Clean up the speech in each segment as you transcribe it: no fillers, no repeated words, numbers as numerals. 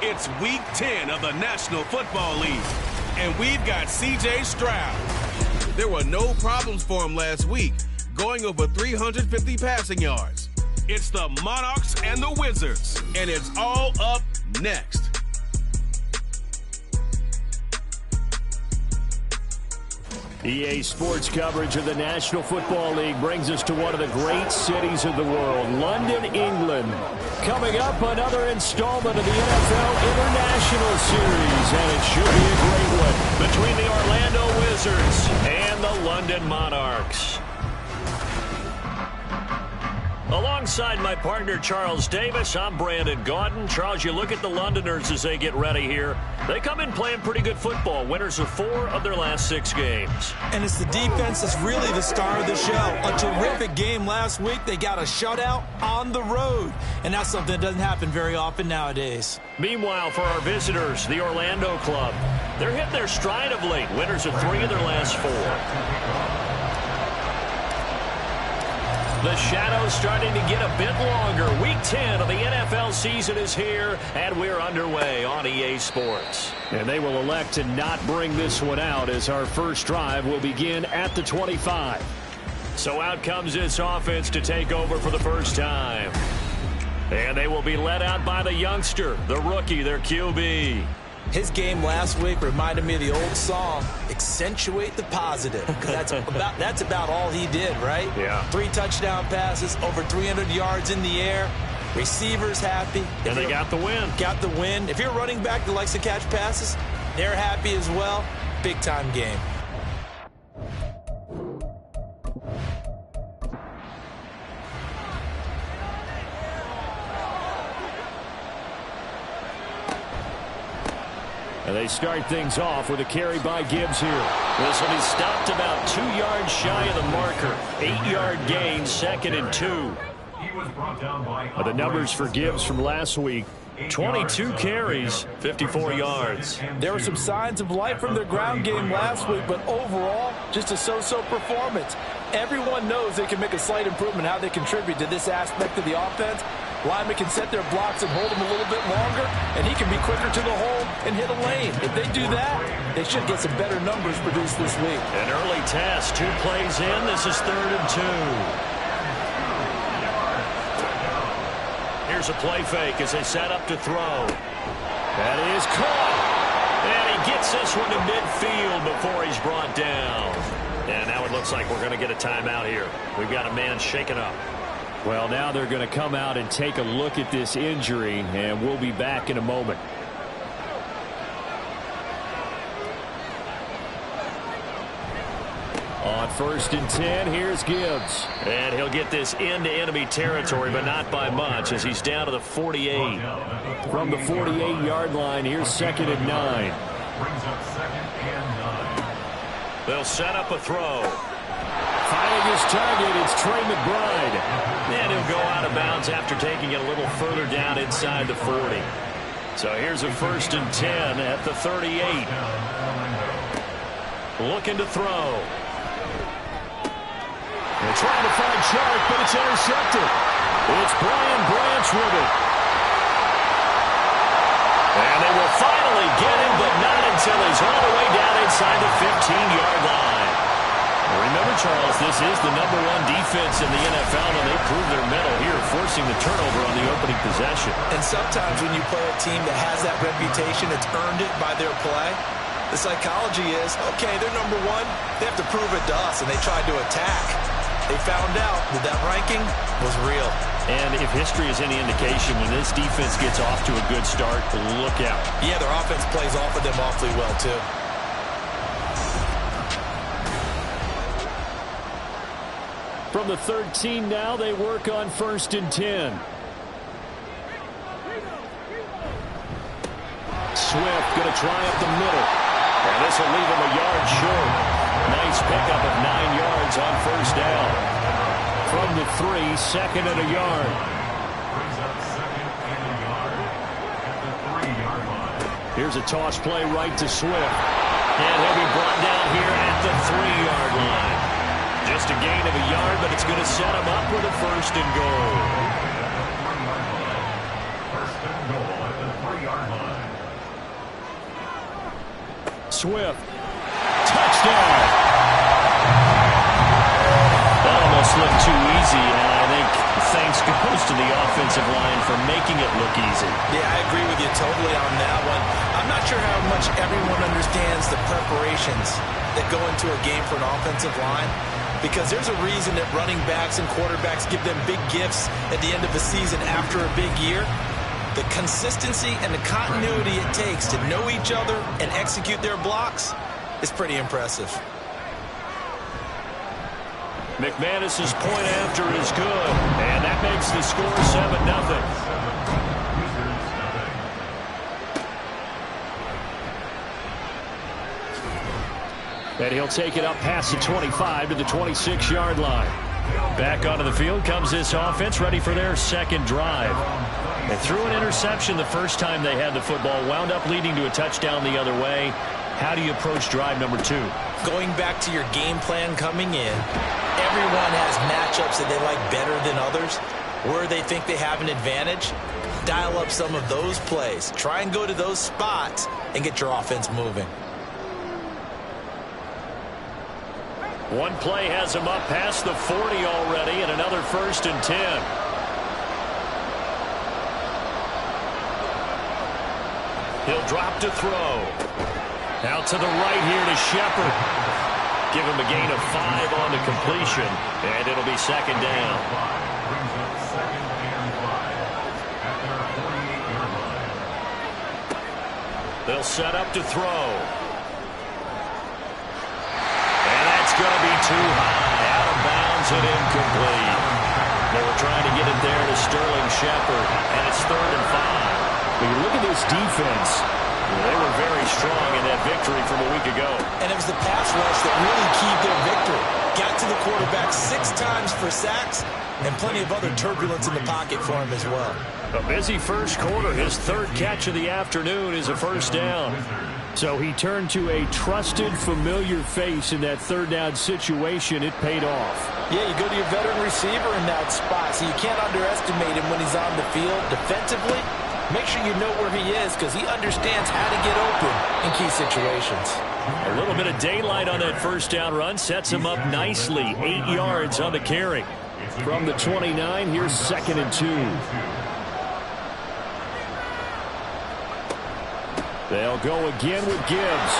It's Week 10 of the National Football League, and we've got C.J. Stroud. There were no problems for him last week, going over 350 passing yards. It's the Monarchs and the Wizards, and it's all up next. EA Sports coverage of the National Football League brings us to one of the great cities of the world, London, England. Coming up, another installment of the NFL International Series, and it should be a great one between the Orlando Wizards and the London Monarchs. Alongside my partner, Charles Davis, I'm Brandon Gaudin. Charles, you look at the Londoners as they get ready here. They come in playing pretty good football. Winners of 4 of their last 6 games. And it's the defense that's really the star of the show. A terrific game last week. They got a shutout on the road. And that's something that doesn't happen very often nowadays. Meanwhile, for our visitors, the Orlando club, they're hitting their stride of late. Winners of 3 of their last 4. The shadow's starting to get a bit longer. Week 10 of the NFL season is here, and we're underway on EA Sports. And they will elect to not bring this one out as our first drive will begin at the 25. So out comes this offense to take over for the first time. And they will be led out by the youngster, the rookie, their QB. His game last week reminded me of the old song, Accentuate the Positive. Because that's about all he did, right? Yeah. 3 touchdown passes, over 300 yards in the air. Receivers happy. And they got the win. Got the win. If you're a running back that likes to catch passes, they're happy as well. Big-time game. And they start things off with a carry by Gibbs here. This will be stopped about 2 yards shy of the marker. 8-yard gain, 2nd and 2. The numbers for Gibbs from last week, 22 carries, 54 yards. There were some signs of life from their ground game last week, but overall, just a so-so performance. Everyone knows they can make a slight improvement how they contribute to this aspect of the offense. Linemen can set their blocks and hold them a little bit longer, and he can be quicker to the hole and hit a lane. If they do that, they should get some better numbers produced this week. An early test, 2 plays in. This is 3rd and 2. Here's a play fake as they set up to throw. That is caught. And he gets this one to midfield before he's brought down. And now it looks like we're going to get a timeout here. We've got a man shaken up. Well, now they're going to come out and take a look at this injury, and we'll be back in a moment. On 1st and 10, here's Gibbs. And he'll get this into enemy territory, but not by much, as he's down to the 48. From the 48-yard line, here's 2nd and 9. They'll set up a throw. Finding his target, it's Trey McBride. And he'll go out of bounds after taking it a little further down inside the 40. So here's a 1st and 10 at the 38. Looking to throw. They're trying to find Chark, but it's intercepted. It's Brian Branch with it. And they will finally get him, but not until he's all the way down inside the 15-yard line. Remember, Charles, this is the #1 defense in the NFL, and they prove their mettle here, forcing the turnover on the opening possession. And sometimes when you play a team that has that reputation, it's earned it by their play. The psychology is, okay, they're #1. They have to prove it to us, and they tried to attack. They found out that ranking was real. And if history is any indication, when this defense gets off to a good start, look out. Yeah, their offense plays off of them awfully well, too. From the 13 now, they work on 1st and 10. Swift going to try up the middle. And this will leave him a yard short. Nice pickup of 9 yards on 1st down. From the 3, 2nd and a yard. Here's a toss play right to Swift. And he'll be brought down here at the 3-yard line. Just a gain of a yard, but it's going to set him up with a 1st and goal. 1st and goal at the 3-yard line. Swift. Touchdown. That almost looked too easy, and I think thanks goes to the offensive line for making it look easy. Yeah, I agree with you totally on that one. I'm not sure how much everyone understands the preparations that go into a game for an offensive line, because there's a reason that running backs and quarterbacks give them big gifts at the end of the season after a big year. The consistency and the continuity it takes to know each other and execute their blocks is pretty impressive. McManus's point after is good, and that makes the score 7-0. And he'll take it up past the 25 to the 26-yard line. Back onto the field comes this offense, ready for their second drive. They threw an interception the first time they had the football, wound up leading to a touchdown the other way. How do you approach drive number 2? Going back to your game plan coming in, everyone has matchups that they like better than others. Where they think they have an advantage, dial up some of those plays. Try and go to those spots and get your offense moving. One play has him up past the 40 already, and another 1st and 10. He'll drop to throw. Out to the right here to Shepard. Give him a gain of 5 on the completion, and it'll be second down. They'll set up to throw. And that's going to be too high. Out of bounds and incomplete. They were trying to get it there to Sterling Shepard, and it's 3rd and 5. When you look at this defense, they were very strong in that victory from a week ago. And it was the pass rush that really keyed their victory. Got to the quarterback 6 times for sacks, and plenty of other turbulence in the pocket for him as well. A busy first quarter. His 3rd catch of the afternoon is a 1st down. So he turned to a trusted, familiar face in that 3rd down situation. It paid off. Yeah, you go to your veteran receiver in that spot, so you can't underestimate him when he's on the field defensively. Make sure you know where he is, because he understands how to get open in key situations. A little bit of daylight on that 1st down run sets him up nicely. 8 yards on the carry. From the 29, here's 2nd and 2. They'll go again with Gibbs.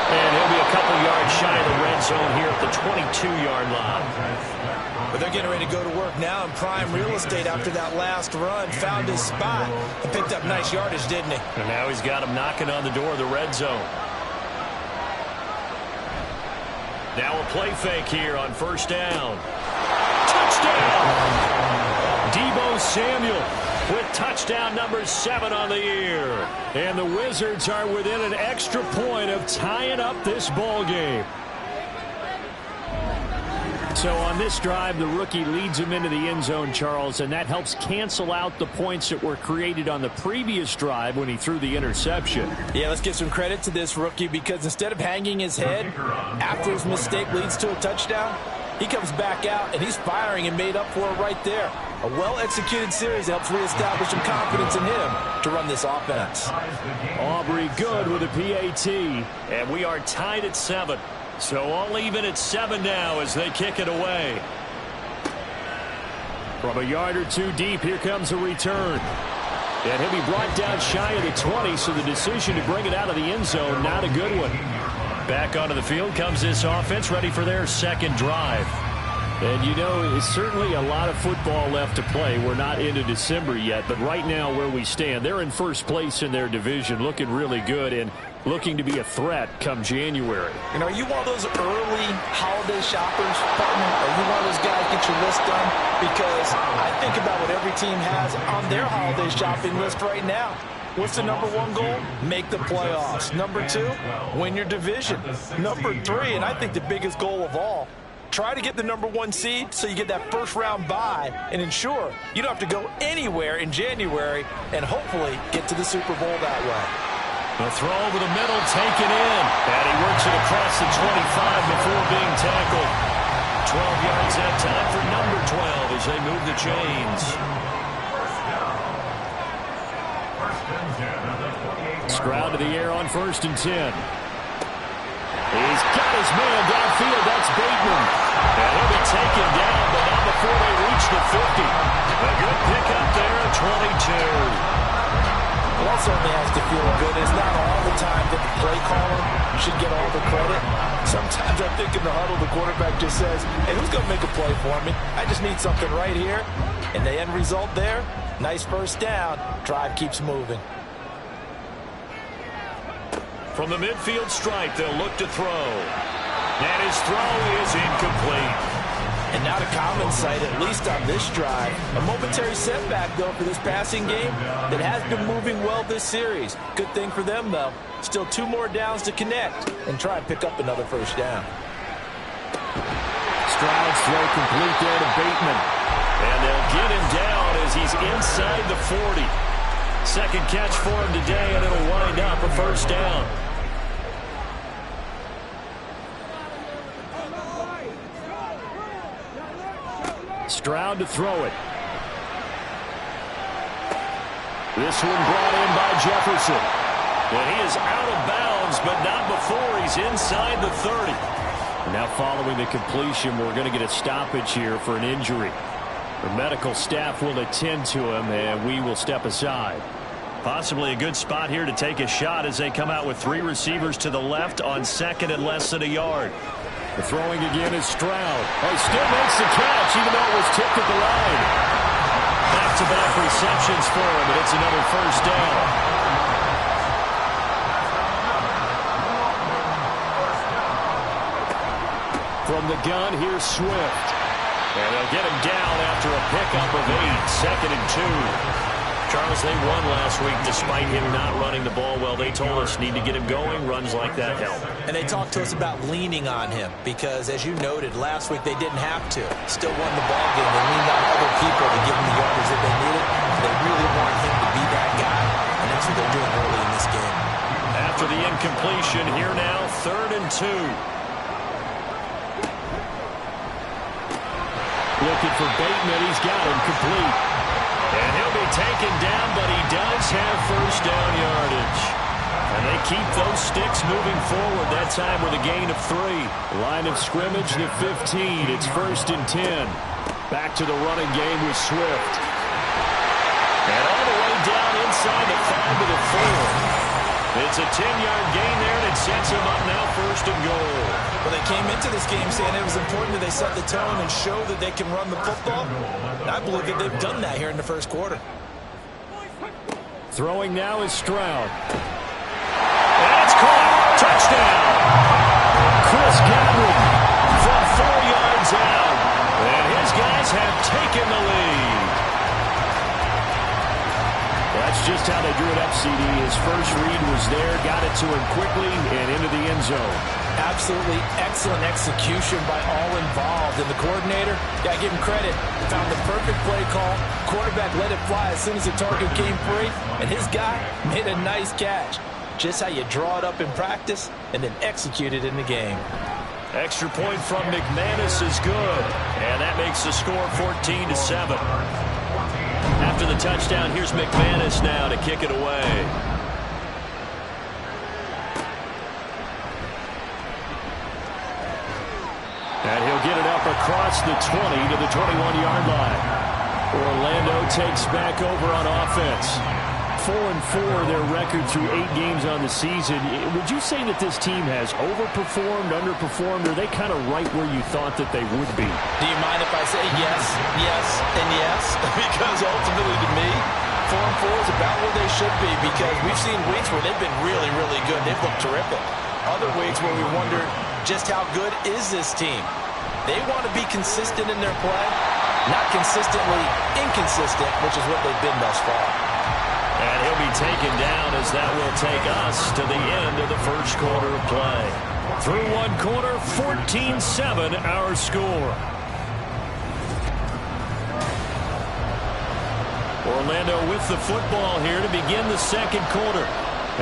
And he'll be a couple yards shy of the red zone here at the 22-yard line. But they're getting ready to go to work now in prime real estate after that last run. Found his spot and picked up nice yardage, didn't he? And now he's got him knocking on the door of the red zone. Now a play fake here on 1st down. Touchdown! Deebo Samuel with touchdown number 7 on the year. And the Wizards are within an extra point of tying up this ball game. So on this drive, the rookie leads him into the end zone, Charles, and that helps cancel out the points that were created on the previous drive when he threw the interception. Yeah, let's give some credit to this rookie, because instead of hanging his head after his mistake leads to a touchdown, he comes back out and he's firing and made up for it right there. A well-executed series helps reestablish some confidence in him to run this offense. Aubrey good with a PAT. And we are tied at 7. So all even at 7 now as they kick it away. From a yard or 2 deep, here comes a return. And he'll be brought down shy of the 20, so the decision to bring it out of the end zone, not a good one. Back onto the field comes this offense, ready for their second drive. And you know, it's certainly a lot of football left to play. We're not into December yet, but right now where we stand, they're in first place in their division, looking really good and looking to be a threat come January. And are you one of those early holiday shoppers, partner? Are you one of those guys get your list done? Because I think about what every team has on their holiday shopping list right now. What's the number 1 goal? Make the playoffs. Number 2, win your division. Number 3, and I think the biggest goal of all, try to get the number 1 seed so you get that first-round bye and ensure you don't have to go anywhere in January and hopefully get to the Super Bowl that way. The throw over the middle, taken in. And he works it across the 25 before being tackled. 12 yards that time for number 12 as they move the chains. Stroud to the air on 1st and 10. He's got his man downfield. That's Bateman. And he'll be taken down, but not before they reach the 50. A good pickup there at 22. It also only has to feel good. It's not all the time that the play caller should get all the credit. Sometimes I think in the huddle, the quarterback just says, hey, who's going to make a play for me? I just need something right here. And the end result there, nice first down. Drive keeps moving. From the midfield stripe, they'll look to throw. And his throw is incomplete. And not a common sight, at least on this drive. A momentary setback, though, for this passing game that has been moving well this series. Good thing for them, though. Still 2 more downs to connect and try and pick up another first down. Stroud's throw complete there to Bateman. And they'll get him down as he's inside the 40. Second catch for him today, and it'll wind up a first down. Stroud to throw it. This one brought in by Jefferson. And he is out of bounds, but not before he's inside the 30. Now following the completion, we're going to get a stoppage here for an injury. The medical staff will attend to him, and we will step aside. Possibly a good spot here to take a shot as they come out with 3 receivers to the left on 2nd and less than a yard. The throwing again is Stroud. Oh, he still makes the catch, even though it was tipped at the line. Back-to-back receptions for him, and it's another first down. From the gun, here's Swift. And they'll get him down after a pickup of 8, 2nd and 2. Charles, they won last week despite him not running the ball well. They told us need to get him going. Runs like that help. And they talked to us about leaning on him because, as you noted, last week they didn't have to. Still won the ball game. They leaned on other people to give them the yardage that they needed. They really want him to be that guy, and that's what they're doing early in this game. After the incompletion, here now, 3rd and 2. Looking for Bateman. He's got him complete. And he'll be taken down, but he does have first down yardage. And they keep those sticks moving forward, that time with a gain of 3. Line of scrimmage, the 15. It's 1st and 10. Back to the running game with Swift. And all the way down inside the 5 to the 4. It's a 10-yard gain there, and it sets him up now 1st and goal. Well, they came into this game saying it was important that they set the tone and show that they can run the football. And I believe that they've done that here in the first quarter. Throwing now is Stroud. And it's caught. Touchdown. Chris Godwin from 4 yards out. And his guys have taken the lead. That's just how they drew it up, CD. His first read was there, got it to him quickly, and into the end zone. Absolutely excellent execution by all involved. And the coordinator, got to give him credit, found the perfect play call. Quarterback let it fly as soon as the target came free, and his guy made a nice catch. Just how you draw it up in practice and then execute it in the game. Extra point from McManus is good, and that makes the score 14-7. After the touchdown, here's McManus now to kick it away. And he'll get it up across the 20 to the 21-yard line. Orlando takes back over on offense. 4-4 their record through 8 games on the season. Would you say that this team has overperformed, underperformed, or are they kind of right where you thought that they would be? Do you mind if I say yes, yes, and yes? Because ultimately to me, 4-4 is about where they should be because we've seen weeks where they've been really, really good. They've looked terrific. Other weeks where we wondered just how good is this team. They want to be consistent in their play, not consistently inconsistent, which is what they've been thus far. And he'll be taken down as that will take us to the end of the first quarter of play. Through one quarter, 14-7 our score. Orlando with the football here to begin the second quarter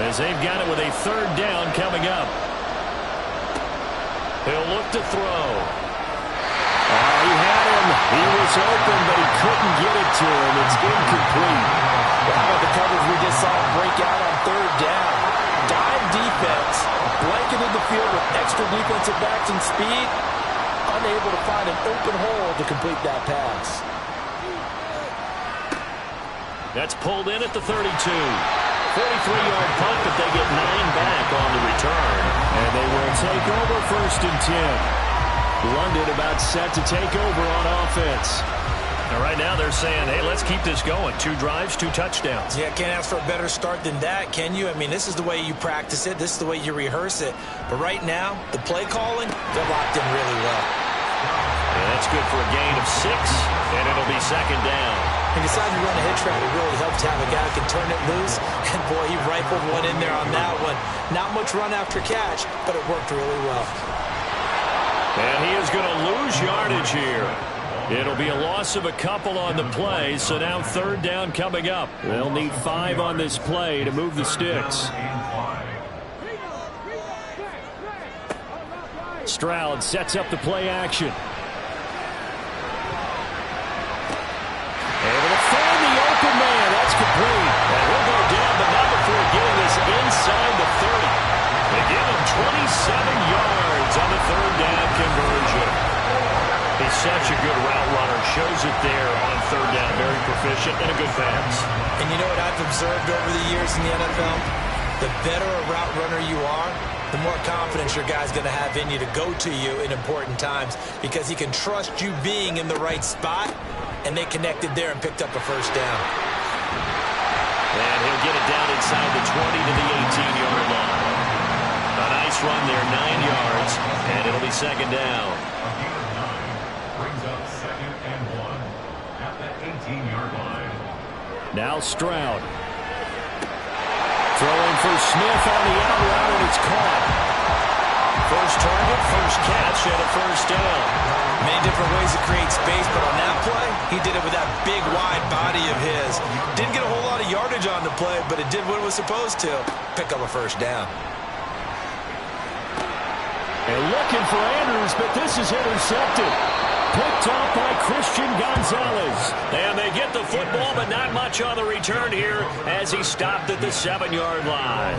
as they've got it with a 3rd down coming up. He'll look to throw. He had him. He was open, but he couldn't get it to him. It's incomplete. How about the coverage we just saw him break out on third down? Dime defense, blanketed the field with extra defensive backs and speed, unable to find an open hole to complete that pass. That's pulled in at the 32. 43-yard punt, but they get 9 back on the return. And they will take over first and 10. London about set to take over on offense. Now, right now they're saying, hey, let's keep this going. 2 drives, 2 touchdowns. Yeah, can't ask for a better start than that, can you? I mean, this is the way you practice it. This is the way you rehearse it. But right now, the play calling, they're locked in really well. And that's good for a gain of 6, and it'll be second down. And decided to run a hitch route. It really helps to have a guy who can turn it loose. And, boy, he rifled one in there on that one. Not much run after catch, but it worked really well. And he is going to lose yardage here. It'll be a loss of a couple on the play, so now third down coming up. They'll need 5 on this play to move the sticks. Stroud sets up the play action. Able to find the open man. That's complete. And he'll go down, but not before getting this inside the 30. They give him 27 yards on the third down conversion. He's such a good route runner. Shows it there on third down. Very proficient and a good pass. And you know what I've observed over the years in the NFL? The better a route runner you are, the more confidence your guy's going to have in you to go to you in important times because he can trust you being in the right spot, and they connected there and picked up a first down. And he'll get it down inside the 20 to the 18-yard line. A nice run there, 9 yards, and it'll be second down. Brings up 2nd and 1 at the 18-yard line. Now Stroud. Throwing for Smith on the out route, and it's caught. First target, first catch, and a first down. Many different ways to create space, but on that play, he did it with that big, wide body of his. Didn't get a whole lot of yardage on the play, but it did what it was supposed to. Pick up a first down. And looking for Andrews, but this is intercepted. Picked off by Christian Gonzalez. And they get the football, but not much on the return here as he stopped at the 7-yard line.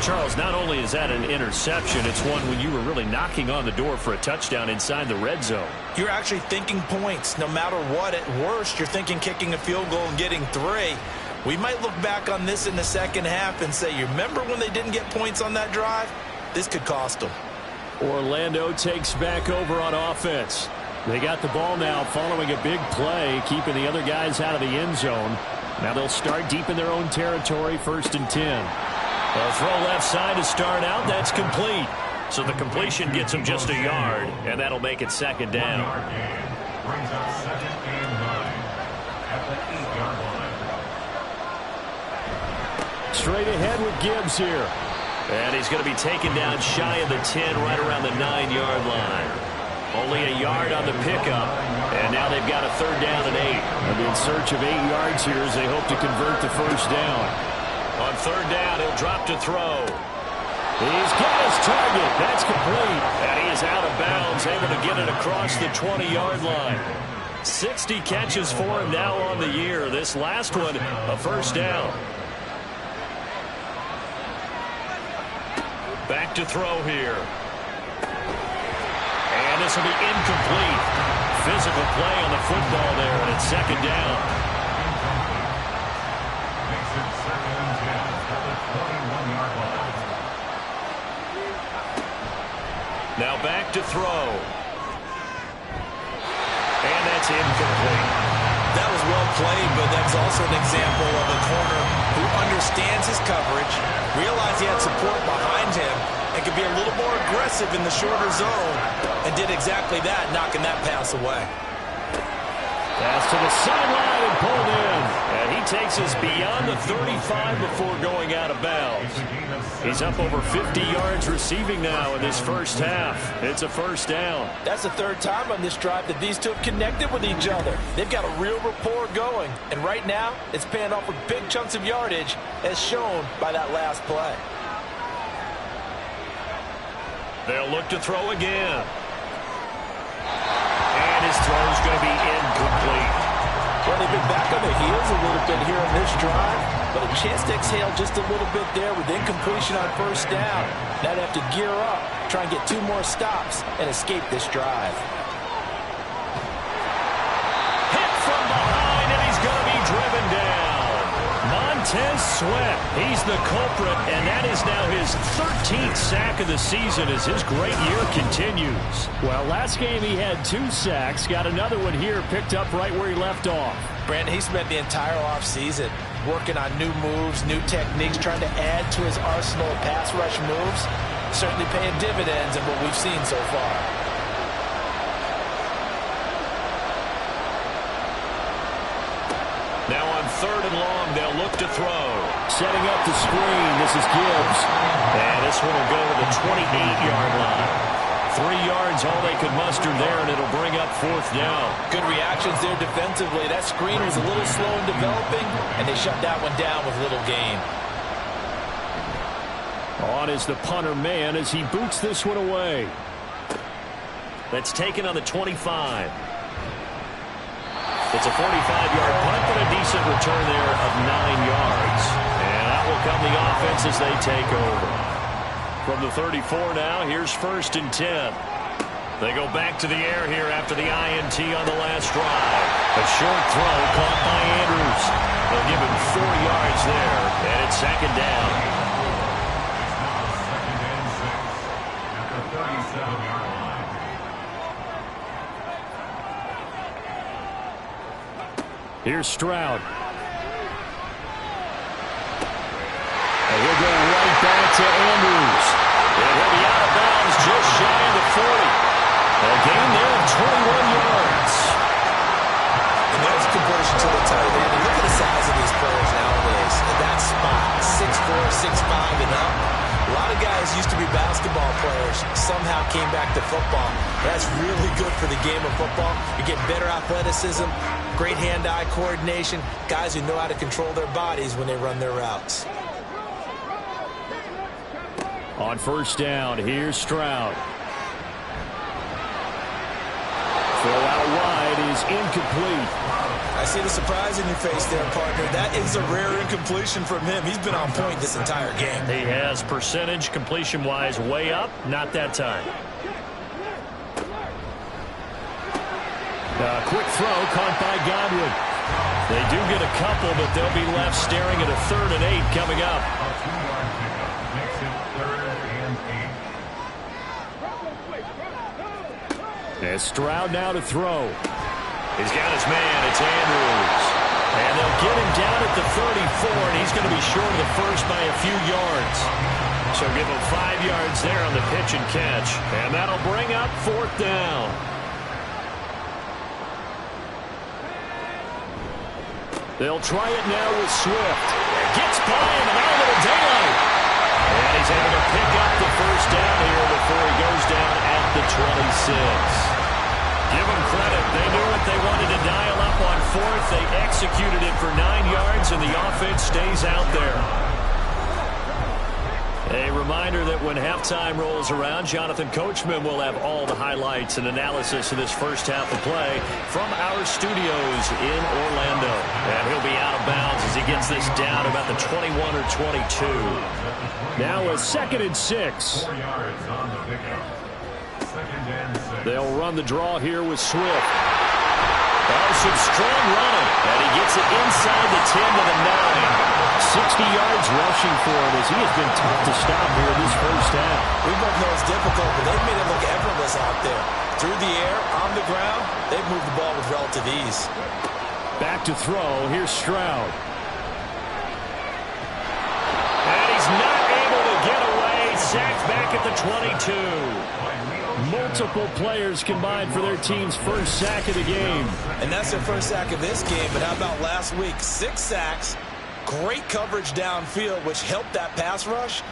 Charles, not only is that an interception, it's one when you were really knocking on the door for a touchdown inside the red zone. You're actually thinking points. No matter what, at worst, you're thinking kicking a field goal and getting 3. We might look back on this in the second half and say, you remember when they didn't get points on that drive? This could cost them. Orlando takes back over on offense. They got the ball now following a big play, keeping the other guys out of the end zone. Now they'll start deep in their own territory, 1st and 10. A throw left side to start out. That's complete. So the completion gets him just a yard, and that'll make it second down. Brings up 2nd and 9 at the 8-yard line. Straight ahead with Gibbs here. And he's going to be taken down shy of the 10, right around the 9-yard line. Only a yard on the pickup, and now they've got a third down and 8. And in search of 8 yards here as they hope to convert the first down. On third down, he'll drop to throw. He's got his target. That's complete. And he is out of bounds, able to get it across the 20-yard line. 60 catches for him now on the year. This last one, a first down. Back to throw here. And this will be incomplete. Physical play on the football there, and it's second down. Makes it 2nd and 10 at the 21-yard line. Now back to throw. And that's incomplete. That was well played, but that's also an example of a corner who understands his coverage, realized he had support behind him, and could be a little more aggressive in the shorter zone, and did exactly that, knocking that pass away. Pass to the sideline and pulled in. And he takes us beyond the 35 before going out of bounds. He's up over 50 yards receiving now in this first half. It's a first down. That's the third time on this drive that these two have connected with each other. They've got a real rapport going, and right now it's paying off with big chunks of yardage, as shown by that last play. They'll look to throw again. And his throw is going to be incomplete. Well, they've been back on their heels a little bit here on this drive, but a chance to exhale just a little bit there with incompletion on first down. Now they have to gear up, try and get 2 more stops, and escape this drive. Hit from behind, and he's going to be driven down. Montez Sweat, he's the culprit, and that is now his 13th sack of the season as his great year continues. Well, last game he had 2 sacks, got another one here, picked up right where he left off. Brandon, he spent the entire offseason working on new moves, new techniques, trying to add to his arsenal of pass rush moves. Certainly paying dividends in what we've seen so far. Now on 3rd and long, they'll look to throw. Setting up the screen, this is Gibbs. And this one will go to the 28-yard line. 3 yards, all they could muster there, and it'll bring up 4th down. Good reactions there defensively. That screen was a little slow in developing, and they shut that one down with little gain. On is the punter man as he boots this one away. That's taken on the 25. It's a 45-yard punt, but a decent return there of 9 yards. And out will come the offense as they take over. From the 34 now, here's 1st and 10. They go back to the air here after the INT on the last drive. A short throw caught by Andrews. They'll give him 4 yards there, and it's 2nd down. At the 37-yard line. Here's Stroud. And he'll go right back to Andrews. And he'll be out of bounds just shy of the 40. A gain there of 21 yards. And there's conversion to the tight end. And look at the size of these players nowadays. In that spot, 6'4", 6'5", and up. A lot of guys used to be basketball players, somehow came back to football. That's really good for the game of football. You get better athleticism, great hand-eye coordination, guys who know how to control their bodies when they run their routes. On 1st down, here's Stroud. Throw out wide is incomplete. I see the surprise in your face there, partner. That is a rare incompletion from him. He's been on point this entire game. He has percentage completion-wise way up. Not that time. Quick throw caught by Godwin. They do get a couple, but they'll be left staring at a 3rd and 8 coming up. A 2-yard pickup makes it 3rd and 8. And Stroud now to throw. He's got his man. It's Andrews. And they'll get him down at the 34, and he's going to be short of the first by a few yards. So give him 5 yards there on the pitch and catch. And that'll bring up 4th down. They'll try it now with Swift. Gets by him, and out of the daylight. And he's able to pick up the 1st down here before he goes down at the 26. Give them credit. They knew what they wanted to dial up on 4th. They executed it for 9 yards, and the offense stays out there. A reminder that when halftime rolls around, Jonathan Coachman will have all the highlights and analysis of this first half of play from our studios in Orlando. And he'll be out of bounds as he gets this down about the 21 or 22. Now a 2nd and 6. 4 yards on the pickup. 2nd and 6. They'll run the draw here with Swift. Oh, some strong running. And he gets it inside the 10 to the 9. 60 yards rushing for him as he has been tough to stop here this first half. We both know it's difficult, but they've made it look effortless out there. Through the air, on the ground, they've moved the ball with relative ease. Back to throw. Here's Stroud. And he's not able to get away. Sacked back at the 22. Multiple players combined for their team's first sack of the game. And that's their first sack of this game, but how about last week? 6 sacks, great coverage downfield, which helped that pass rush.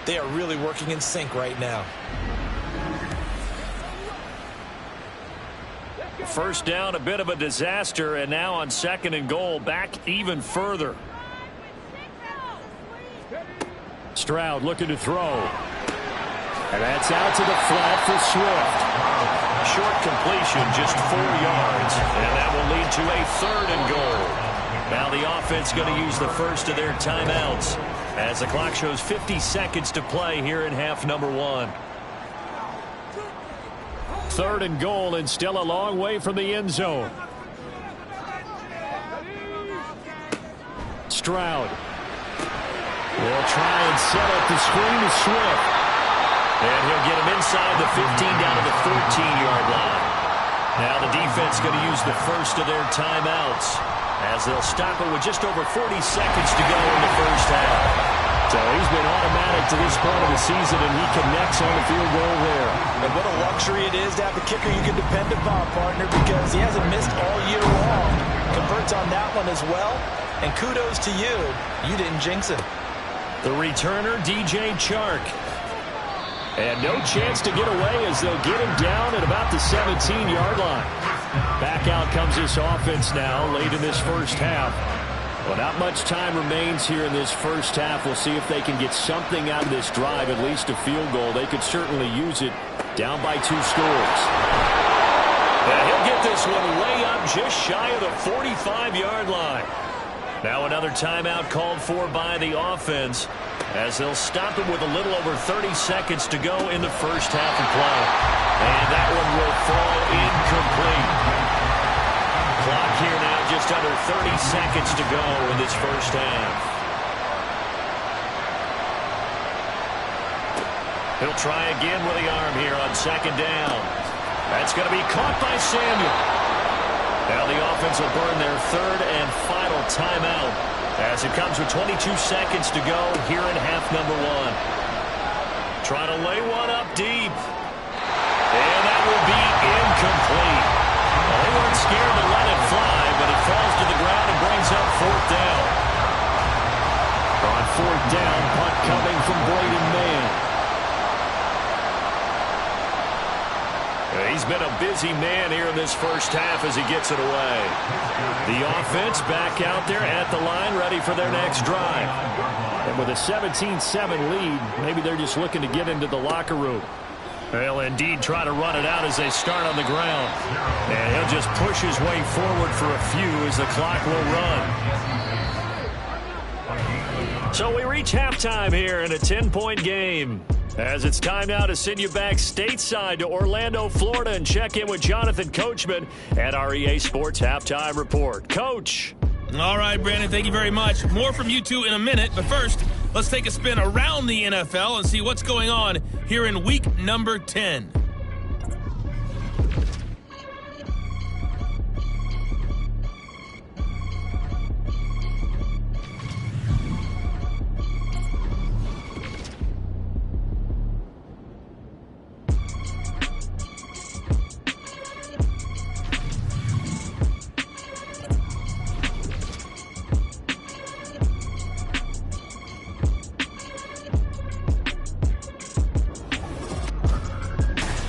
They are really working in sync right now. First down, a bit of a disaster, and now on 2nd and goal, back even further. Stroud looking to throw. And that's out to the flat for Swift. short completion, just 4 yards, and that will lead to a 3rd and goal. Now the offense going to use the first of their timeouts as the clock shows 50 seconds to play here in half number 1. 3rd and goal, and still a long way from the end zone. Stroud will try and set up the screen to Swift. And he'll get him inside the 15 down to the 14-yard line. Now the defense going to use the first of their timeouts as they'll stop it with just over 40 seconds to go in the first half. So he's been automatic to this point of the season, and he connects on the field goal there. And what a luxury it is to have a kicker you can depend upon, partner, because he hasn't missed all year long. Converts on that one as well. And kudos to you. You didn't jinx him. The returner, DJ Chark. And no chance to get away as they'll get him down at about the 17-yard line. Back out comes this offense now late in this first half. Well, not much time remains here in this first half. We'll see if they can get something out of this drive, at least a field goal. They could certainly use it down by 2 scores. And he'll get this one way up just shy of the 45-yard line. Now another timeout called for by the offense as they'll stop it with a little over 30 seconds to go in the first half of play. And that one will fall incomplete. Clock here now just under 30 seconds to go in this first half. He'll try again with the arm here on 2nd down. That's going to be caught by Samuel. Now the offense will burn their 3rd and final timeout as it comes with 22 seconds to go here in half number 1. Trying to lay one up deep. And that will be incomplete. Well, they weren't scared to let it fly, but it falls to the ground and brings up 4th down. On 4th down, punt coming from Braden Mann. He's been a busy man here in this first half as he gets it away. The offense back out there at the line, ready for their next drive. And with a 17-7 lead, maybe they're just looking to get into the locker room. They'll indeed try to run it out as they start on the ground. And he'll just push his way forward for a few as the clock will run. So we reach halftime here in a 10-point game. As it's time now to send you back stateside to Orlando, Florida, and check in with Jonathan Coachman at our EA Sports Halftime Report. Coach. All right, Brandon, thank you very much. More from you two in a minute, but first, let's take a spin around the NFL and see what's going on here in week number 10.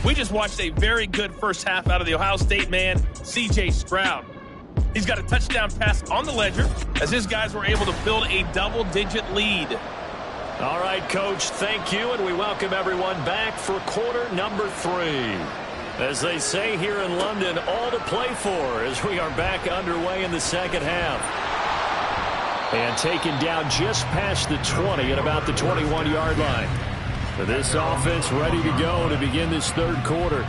We just watched a very good first half out of the Ohio State man, C.J. Stroud. He's got a touchdown pass on the ledger as his guys were able to build a double-digit lead. All right, Coach, thank you, and we welcome everyone back for quarter number 3. As they say here in London, all to play for as we are back underway in the second half. And taken down just past the 20 at about the 21-yard line. This offense ready to go to begin this third quarter.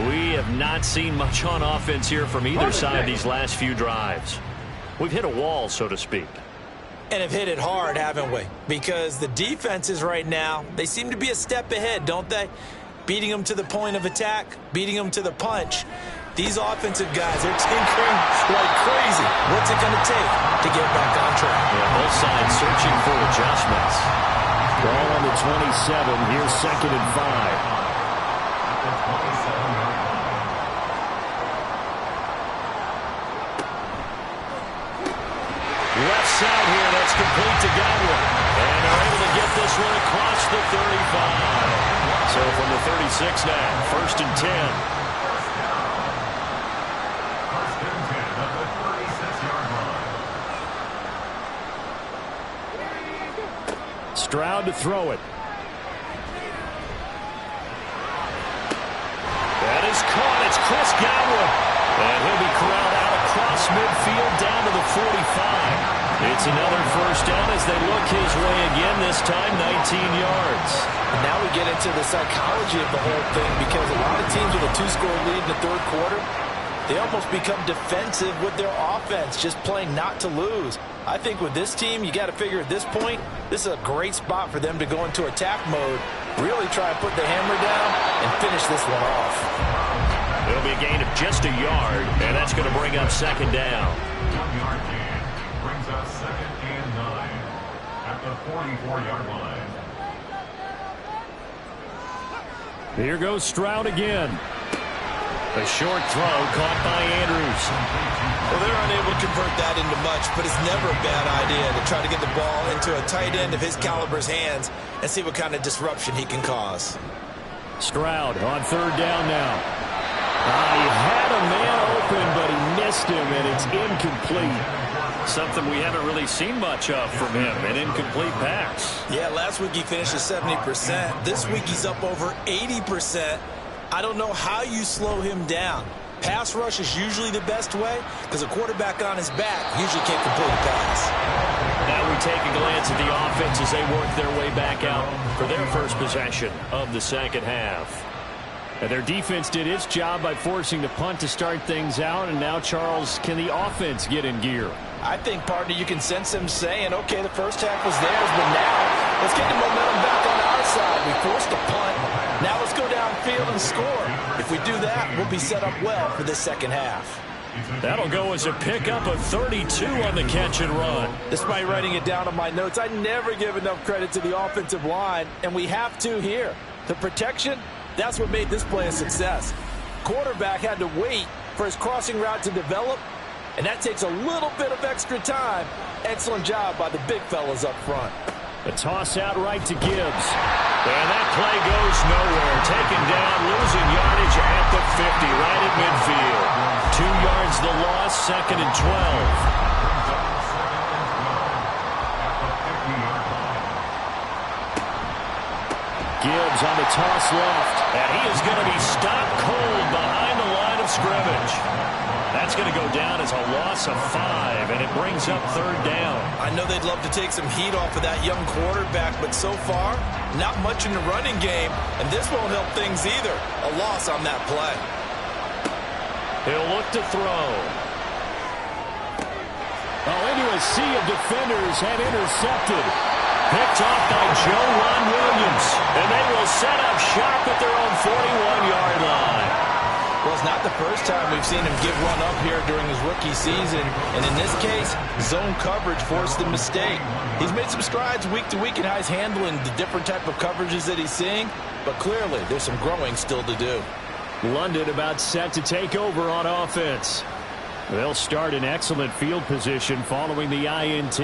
We have not seen much on offense here from either side these last few drives. We've hit a wall, so to speak. And have hit it hard, haven't we? Because the defenses right now, they seem to be a step ahead, don't they? Beating them to the point of attack, beating them to the punch. These offensive guys, they're tinkering like crazy. What's it going to take to get back on track? Yeah, both sides searching for adjustments. Ball on the 27, here's 2nd and 5. Left side here, that's complete to Godwin. And they're able to get this one across the 35. So from the 36 now, 1st and 10. Stroud to throw it. That is caught. it's Chris Godwin. And he'll be corralled out across midfield down to the 45. It's another first down as they look his way again, this time 19 yards. And now we get into the psychology of the whole thing, because a lot of teams with a 2-score lead in the third quarter, they almost become defensive with their offense, just playing not to lose. I think with this team, you got to figure at this point, this is a great spot for them to go into attack mode, really try and put the hammer down and finish this one off. It'll be a gain of just a yard, and that's going to bring up second down. 1-yard gain brings up 2nd and 9 at the 44-yard line. Here goes Stroud again. A short throw caught by Andrews. Well, they're unable to convert that into much, but it's never a bad idea to try to get the ball into a tight end of his caliber's hands and see what kind of disruption he can cause. Stroud on third down now. He had a man open, but he missed him, and it's incomplete. Something we haven't really seen much of from him, an incomplete pass. Yeah, last week he finished at 70%. This week he's up over 80%. I don't know how you slow him down. Pass rush is usually the best way, because a quarterback on his back usually can't complete a pass. Now we take a glance at the offense as they work their way back out for their first possession of the second half. And their defense did its job by forcing the punt to start things out, and now, Charles, can the offense get in gear? I think, partner, you can sense him saying, okay, the first half was theirs, but now let's get the momentum back on our side. We forced a punt. Now let's go downfield and score. If we do that, we'll be set up well for this second half. That'll go as a pickup of 32 on the catch and run. Despite writing it down on my notes, I never give enough credit to the offensive line, and we have to here. The protection, that's what made this play a success. Quarterback had to wait for his crossing route to develop, and that takes a little bit of extra time. Excellent job by the big fellas up front. A toss out right to Gibbs. And that play goes nowhere. Taken down, losing yardage at the 50, right at midfield. 2 yards the loss, 2nd and 12. Gibbs on the toss left. And he is going to be stopped cold behind the line of scrimmage. That's going to go down as a loss of 5, and it brings up third down. I know they'd love to take some heat off of that young quarterback, but so far, not much in the running game, and this won't help things either. A loss on that play. He'll look to throw. Into a sea of defenders and intercepted. Picked off by Joe Ron Williams, and they will set up shop at their own 41-yard line. Well, it's not the first time we've seen him give one up here during his rookie season. And in this case, zone coverage forced the mistake. He's made some strides week to week in how he's handling the different type of coverages that he's seeing. But clearly, there's some growing still to do. London about set to take over on offense. They'll start in excellent field position following the INT.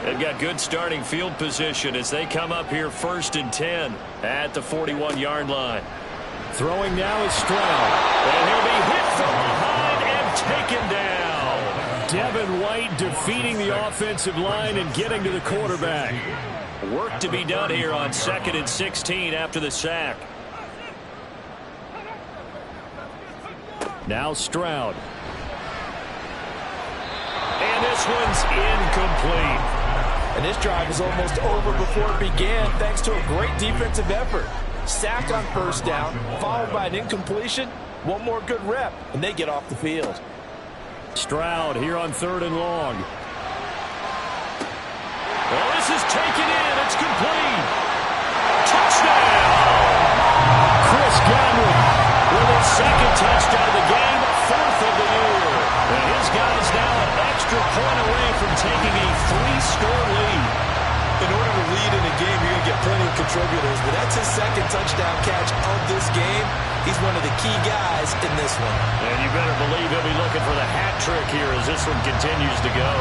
They've got good starting field position as they come up here 1st and 10 at the 41-yard line. Throwing now is Stroud. And he'll be hit from behind and taken down. Devin White defeating the offensive line and getting to the quarterback. Work to be done here on 2nd and 16 after the sack. Now Stroud. And this one's incomplete. And this drive is almost over before it began thanks to a great defensive effort. Sacked on first down, followed by an incompletion. One more good rep, and they get off the field. Stroud here on 3rd and long. Well, this is taken in. It's complete. Touchdown! Chris Godwin with his 2nd touchdown of the game, 4th of the year. And his guys now an extra point away from taking a 3-score lead. In order to lead in a game, you're going to get plenty of contributors, but that's his 2nd touchdown catch of this game. He's one of the key guys in this one. And you better believe he'll be looking for the hat trick here as this one continues to go.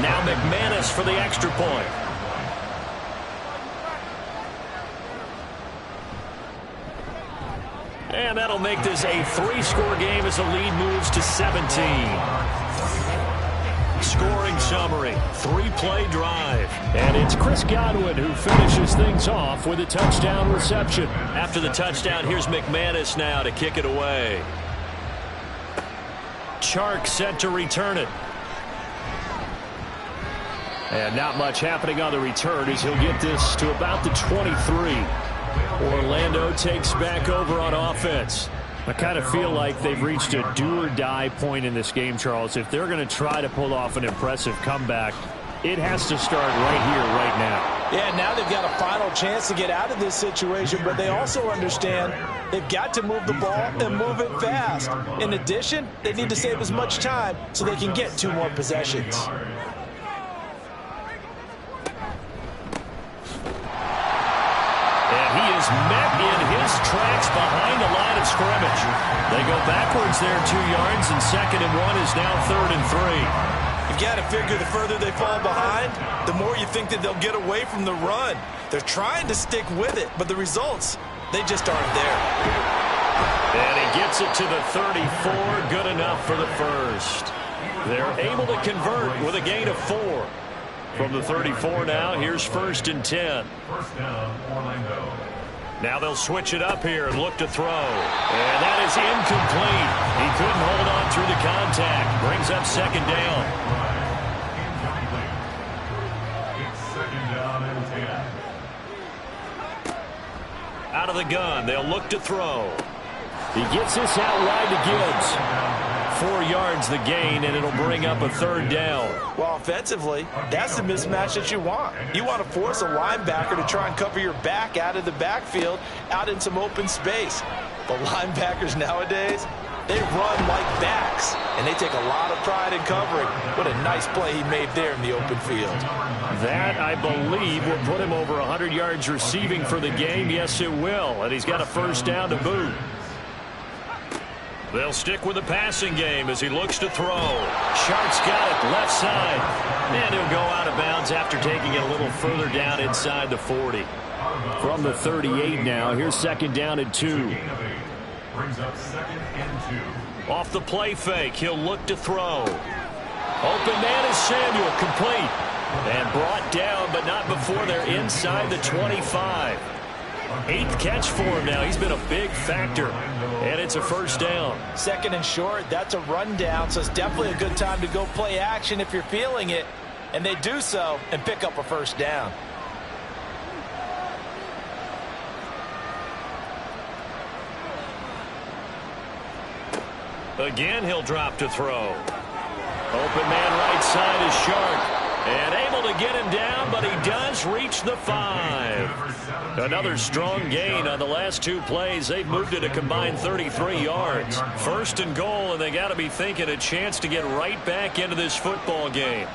Now McManus for the extra point. And that'll make this a 3-score game as the lead moves to 17. quick scoring summary. 3-play drive. And it's Chris Godwin who finishes things off with a touchdown reception. After the touchdown, here's McManus now to kick it away. Chark set to return it. And not much happening on the return as he'll get this to about the 23. Orlando takes back over on offense. I kind of feel like they've reached a do-or-die point in this game, Charles. If they're going to try to pull off an impressive comeback, it has to start right here, right now. Yeah, now they've got a final chance to get out of this situation, but they also understand they've got to move the ball and move it fast. In addition, they need to save as much time so they can get 2 more possessions. And he is met in his tracks behind the line of scrimmage. They go backwards there 2 yards, and 2nd and 1 is now 3rd and 3. You've got to figure the further they fall behind, the more you think that they'll get away from the run. They're trying to stick with it, but the results, they just aren't there. And he gets it to the 34, good enough for the first. They're able to convert with a gain of 4. From the 34 now, here's 1st and 10. First down, Orlando. Now they'll switch it up here and look to throw. And that is incomplete. He couldn't hold on through the contact. Brings up 2nd down. It's 2nd down and 10. Out of the gun, they'll look to throw. He gets this out wide to Gibbs. 4 yards the gain, and it'll bring up a 3rd down. Well, offensively, that's the mismatch that you want. You want to force a linebacker to try and cover your back out of the backfield, out in some open space. But linebackers nowadays, they run like backs, and they take a lot of pride in covering. What a nice play he made there in the open field. That, I believe, will put him over 100 yards receiving for the game. Yes, it will. And he's got a 1st down to boot. They'll stick with the passing game as he looks to throw. Shark's got it left side. And he'll go out of bounds after taking it a little further down inside the 40. From the 38 now, here's 2nd down and 2. Brings up 2nd and 2. Off the play fake, he'll look to throw. Open man is Samuel, complete. And brought down, but not before they're inside the 25. 8th catch for him now. He's been a big factor. And it's a 1st down. 2nd and short, that's a rundown, so it's definitely a good time to go play action if you're feeling it. And they do so and pick up a 1st down. Again, he'll drop to throw. Open man right side is Shark. And able to get him down, but he does reach the 5. Another strong gain on the last 2 plays. They've moved it a combined 33 yards. 1st and goal, and they got to be thinking a chance to get right back into this football game.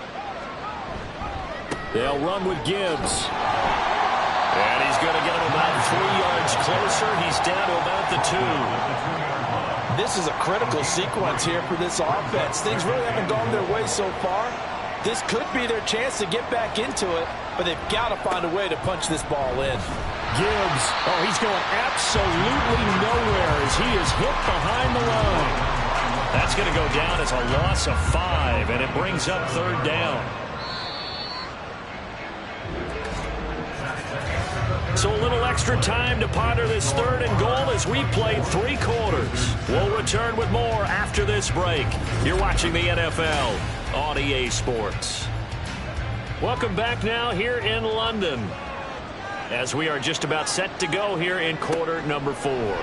They'll run with Gibbs. And he's going to get him about 3 yards closer. He's down to about the 2. This is a critical sequence here for this offense. Things really haven't gone their way so far. This could be their chance to get back into it, but they've got to find a way to punch this ball in. Gibbs, oh, he's going absolutely nowhere as he is hit behind the line. That's going to go down as a loss of 5, and it brings up 3rd down. So a little extra time to ponder this 3rd and goal as we play 3 quarters. We'll return with more after this break. You're watching the NFL on EA Sports. Welcome back now here in London as we are just about set to go here in quarter number 4. Meanwhile,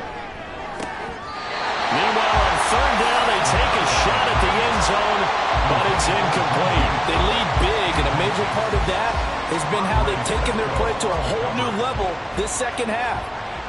on 3rd down, they take a shot at the end zone, but it's incomplete. They lead big, and a major part of that has been how they've taken their play to a whole new level this 2nd half.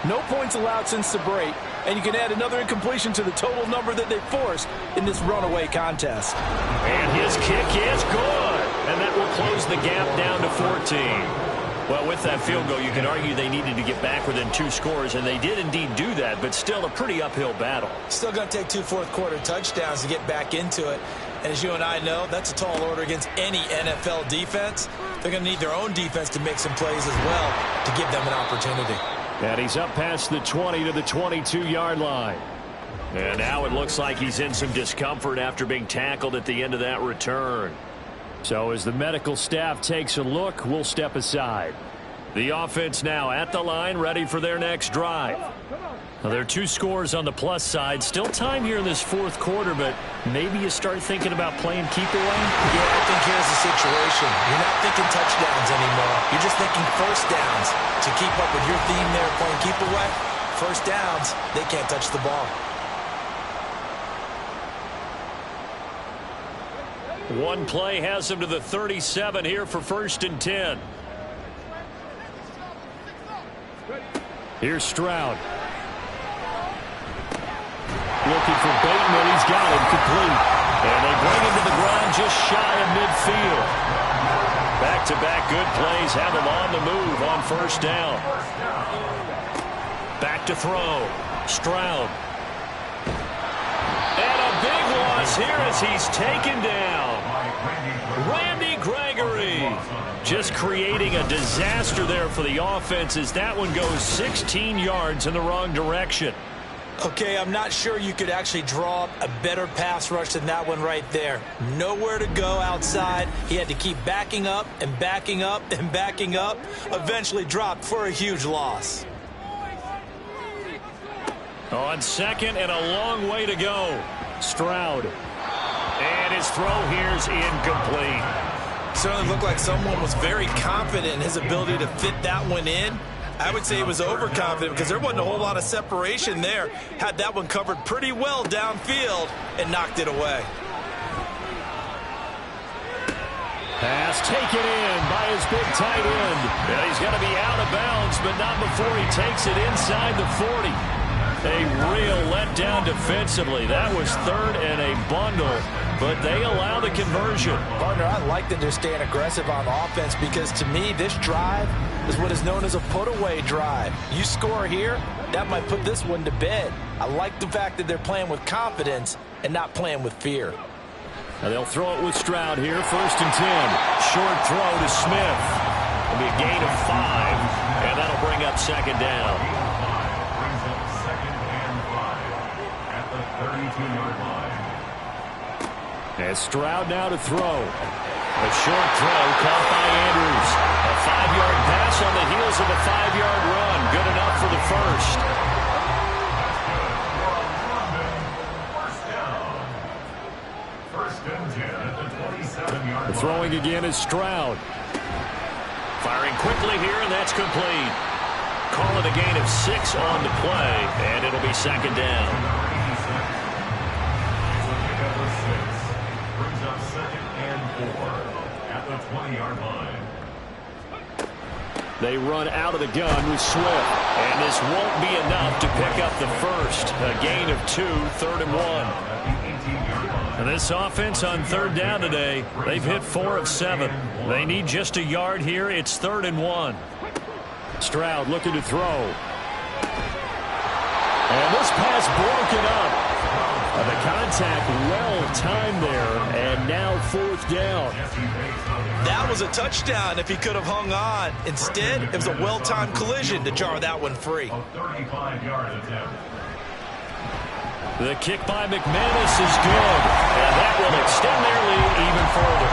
No points allowed since the break, and you can add another incompletion to the total number that they forced in this runaway contest. And his kick is good, and that will close the gap down to 14. Well, with that field goal, you can argue they needed to get back within 2 scores, and they did indeed do that, but still a pretty uphill battle. Still going to take 2 fourth-quarter touchdowns to get back into it. And as you and I know, that's a tall order against any NFL defense. They're going to need their own defense to make some plays as well to give them an opportunity. And he's up past the 20 to the 22-yard line. And now it looks like he's in some discomfort after being tackled at the end of that return. So as the medical staff takes a look, we'll step aside. The offense now at the line, ready for their next drive. Now, there are 2 scores on the plus side. Still time here in this fourth quarter, but maybe you start thinking about playing keep away? Yeah, I think here's the situation. You're not thinking touchdowns anymore. You're just thinking first downs. To keep up with your theme there, playing keep away, first downs, they can't touch the ball. One play has them to the 37 here for 1st and 10. Here's Stroud. Looking for Bateman. He's got him complete. And they bring him to the ground just shy of midfield. Back-to-back good plays have him on the move on 1st down. Back to throw. Stroud. And a big loss here as he's taken down. Randy Gregory just creating a disaster there for the offense as that one goes 16 yards in the wrong direction. Okay, I'm not sure you could actually draw up a better pass rush than that one right there. Nowhere to go outside. He had to keep backing up and backing up and backing up. Eventually dropped for a huge loss. On 2nd and a long way to go. Stroud. And his throw here's incomplete. Certainly looked like someone was very confident in his ability to fit that one in. I would say he was overconfident because there wasn't a whole lot of separation there. Had that one covered pretty well downfield and knocked it away. Pass taken in by his big tight end. And he's going to be out of bounds, but not before he takes it inside the 40. A real letdown defensively. That was 3rd and a bundle, but they allow the conversion. Partner, I like that they're staying aggressive on offense because to me, this drive is what is known as a put-away drive. You score here, that might put this one to bed. I like the fact that they're playing with confidence and not playing with fear. Now they'll throw it with Stroud here, 1st and 10. Short throw to Smith. It'll be a gain of 5, and that'll bring up 2nd down. 32-yard line. And Stroud now to throw. A short throw caught by Andrews. A 5-yard pass on the heels of a 5-yard run. Good enough for the first. First and 10 at the 27-yard line. Throwing again is Stroud. Firing quickly here, and that's complete. Call it a gain of 6 on the play, and it'll be 2nd down. Brings up 2nd and 4 at the 20-yard line. They run out of the gun with Swift, and this won't be enough to pick up the first. A gain of 2, 3rd and 1. And this offense on 3rd down today, they've hit 4 of 7. They need just a yard here. It's 3rd and 1. Stroud looking to throw. And this pass broken up. The contact well-timed there, and now 4th down. That was a touchdown if he could have hung on. Instead, it was a well-timed collision to jar that one free. A 35-yard attempt. The kick by McManus is good, and that will extend their lead even further.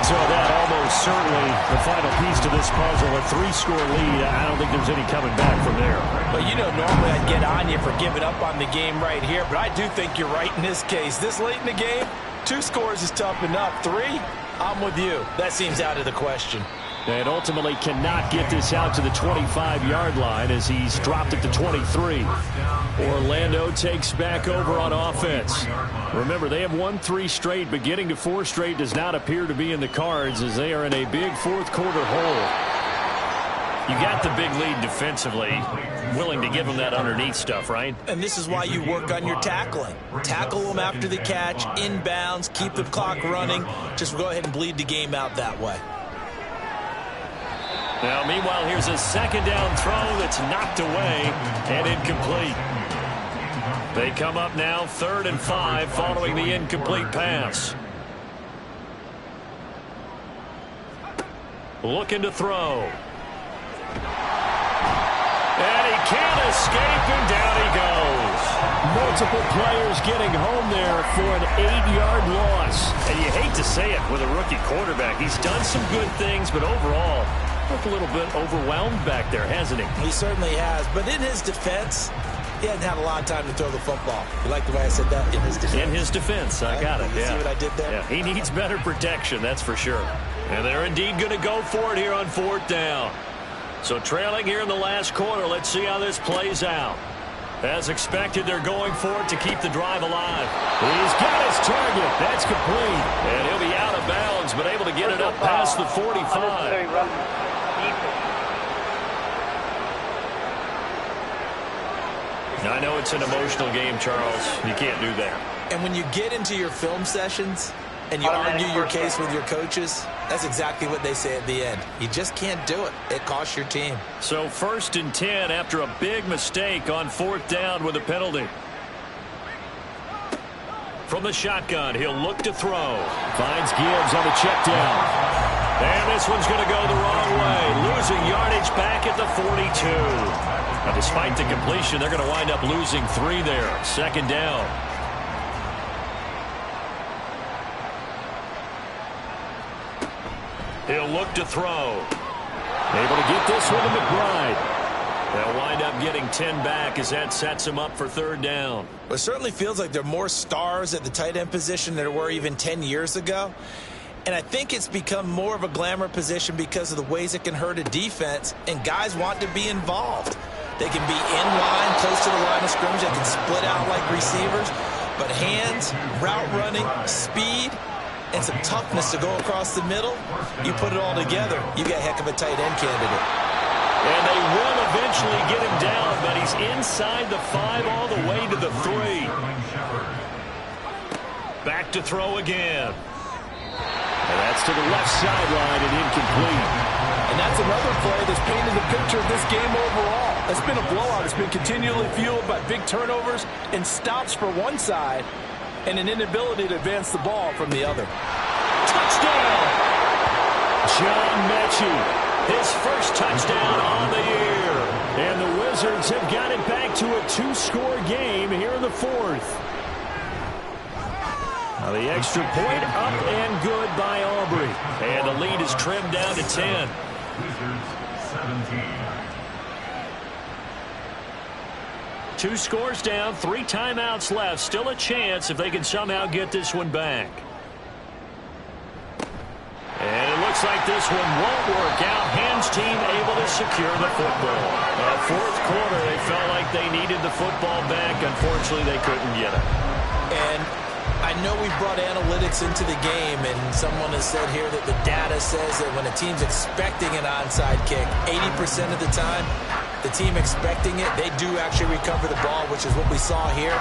So that almost certainly the final piece to this puzzle, a 3-score lead. I don't think there's any coming back from there. But, you know, normally I'd get on you for giving up on the game right here, but I do think you're right in this case. This late in the game, 2 scores is tough enough. 3, I'm with you. That seems out of the question. And ultimately cannot get this out to the 25-yard line as he's dropped it to 23. Orlando takes back over on offense. Remember, they have won 3 straight, but getting to 4 straight does not appear to be in the cards as they are in a big fourth quarter hole. You got the big lead defensively, willing to give them that underneath stuff, right? And this is why you work on your tackling. Tackle them after the catch, inbounds, keep the clock running. Just go ahead and bleed the game out that way. Now, meanwhile, here's a 2nd down throw that's knocked away and incomplete. They come up now 3rd and 5 following the incomplete pass. Looking to throw. And he can't escape, and down he goes. multiple players getting home there for an 8-yard loss. And you hate to say it with a rookie quarterback. He's done some good things, but overall, looked a little bit overwhelmed back there, hasn't he? He certainly has. But in his defense, he hasn't had a lot of time to throw the football. You like the way I said that? In his defense. In his defense. I got it. You yeah. see what I did there? Yeah, he needs better protection, that's for sure. And they're indeed going to go for it here on 4th down. So trailing here in the last quarter, let's see how this plays out. As expected, they're going for it to keep the drive alive. He's got his target. That's complete. And he'll be out of bounds, but able to get it up past the 45. Now, I know it's an emotional game, Charles. You can't do that. And when you get into your film sessions and you argue your case with your coaches, that's exactly what they say at the end. You just can't do it. It costs your team. So 1st and 10 after a big mistake on 4th down with a penalty. From the shotgun, he'll look to throw. Finds Gibbs on the check down. And this one's going to go the wrong way. Losing yardage back at the 42. Now, despite the completion, they're going to wind up losing 3 there. 2nd down. He'll look to throw. Able to get this one to McBride. They'll wind up getting 10 back as that sets him up for 3rd down. Well, it certainly feels like there are more stars at the tight end position than there were even 10 years ago. And I think it's become more of a glamour position because of the ways it can hurt a defense, and guys want to be involved. They can be in line, close to the line of scrimmage. They can split out like receivers. But hands, route running, speed, and some toughness to go across the middle, you put it all together, you get a heck of a tight end candidate. And they will eventually get him down, but he's inside the 5 all the way to the 3. Back to throw again. And that's to the left sideline and incomplete. And that's another play that's painted the picture of this game overall. It's been a blowout. It's been continually fueled by big turnovers and stops for one side and an inability to advance the ball from the other. Touchdown! John Mechie, his first touchdown on the year. And the Wizards have got it back to a 2-score game here in the 4th. Now the extra point up and good by Aubrey. And the lead is trimmed down to 10. Wizards 17. 2 scores down, 3 timeouts left. Still a chance if they can somehow get this one back. And it looks like this one won't work out. Hams team able to secure the football. 4th quarter, they felt like they needed the football back. Unfortunately, they couldn't get it. And I know we brought analytics into the game, and someone has said here that the data says that when a team's expecting an onside kick, 80% of the time, the team expecting it, they do actually recover the ball, which is what we saw here.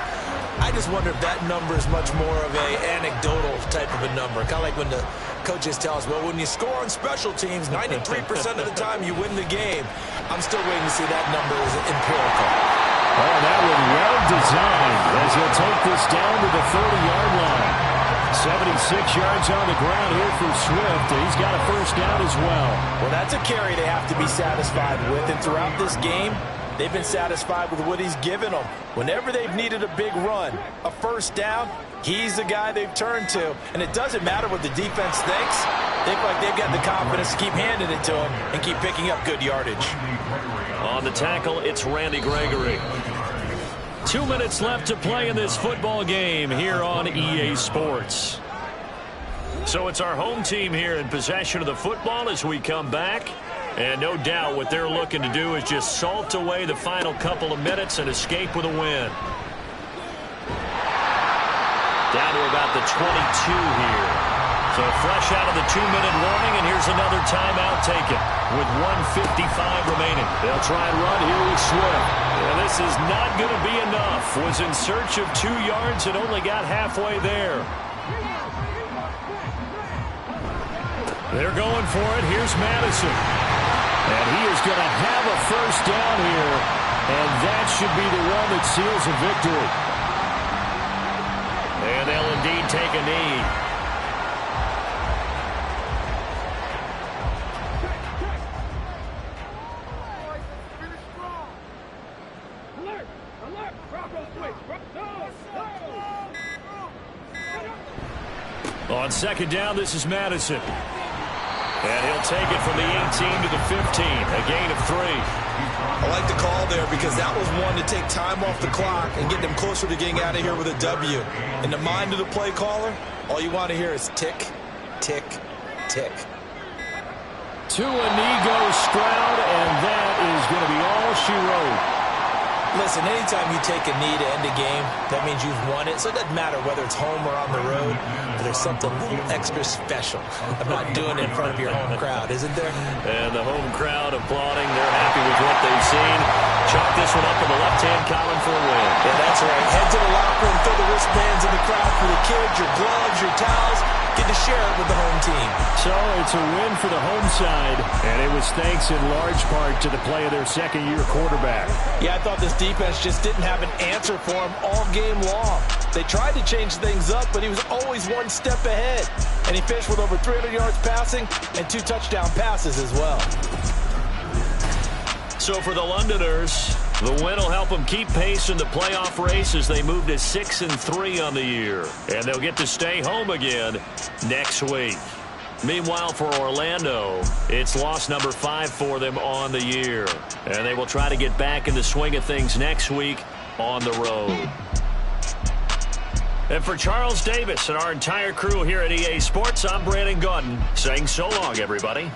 I just wonder if that number is much more of a anecdotal type of a number. Kind of like when the coaches tell us, well, when you score on special teams, 93% of the time you win the game. I'm still waiting to see that number is empirical. Oh, that was well designed as he'll take this down to the 30-yard line. 76 yards on the ground here for Swift, and he's got a first down as well. Well, that's a carry they have to be satisfied with, and throughout this game, they've been satisfied with what he's given them. Whenever they've needed a big run, a first down, he's the guy they've turned to. And it doesn't matter what the defense thinks. They feel like they've got the confidence to keep handing it to him and keep picking up good yardage. On the tackle, it's Randy Gregory. 2 minutes left to play in this football game here on EA Sports. So it's our home team here in possession of the football as we come back. And no doubt what they're looking to do is just salt away the final couple of minutes and escape with a win. Down to about the 22 here. So fresh out of the 2-minute warning, and here's another timeout taken with 1:55 remaining. They'll try and run here with Swift. And this is not going to be enough. Was in search of 2 yards and only got halfway there. They're going for it. Here's Madison. And he is going to have a first down here. And that should be the one that seals a victory. And they'll indeed take a knee. On second down, this is Madison. And he'll take it from the 18 to the 15, a gain of 3. I like the call there because that was one to take time off the clock and get them closer to getting out of here with a W. In the mind of the play caller, all you want to hear is tick, tick, tick. To a knee goes Stroud, and that is going to be all she wrote. Listen, anytime you take a knee to end a game, that means you've won it. So it doesn't matter whether it's home or on the road, but there's something a little extra special about doing it in front of your home crowd, isn't there? And the home crowd applauding. They're happy with what they've seen. Chalk this one up in the left-hand column for a win. Yeah, that's right. Head to the locker room, throw the wristbands in the crowd for the kids, your gloves, your towels. Get to share it with the home team. So it's a win for the home side, and it was thanks in large part to the play of their second-year quarterback. Yeah, I thought this defense just didn't have an answer for him all game long. They tried to change things up, but he was always one step ahead. And he finished with over 300 yards passing and 2 touchdown passes as well. So for the Londoners, the win will help them keep pace in the playoff race as they move to 6-3 on the year. And they'll get to stay home again next week. Meanwhile, for Orlando, it's loss number 5 for them on the year. And they will try to get back in the swing of things next week on the road. And for Charles Davis and our entire crew here at EA Sports, I'm Brandon Gaudin saying so long, everybody.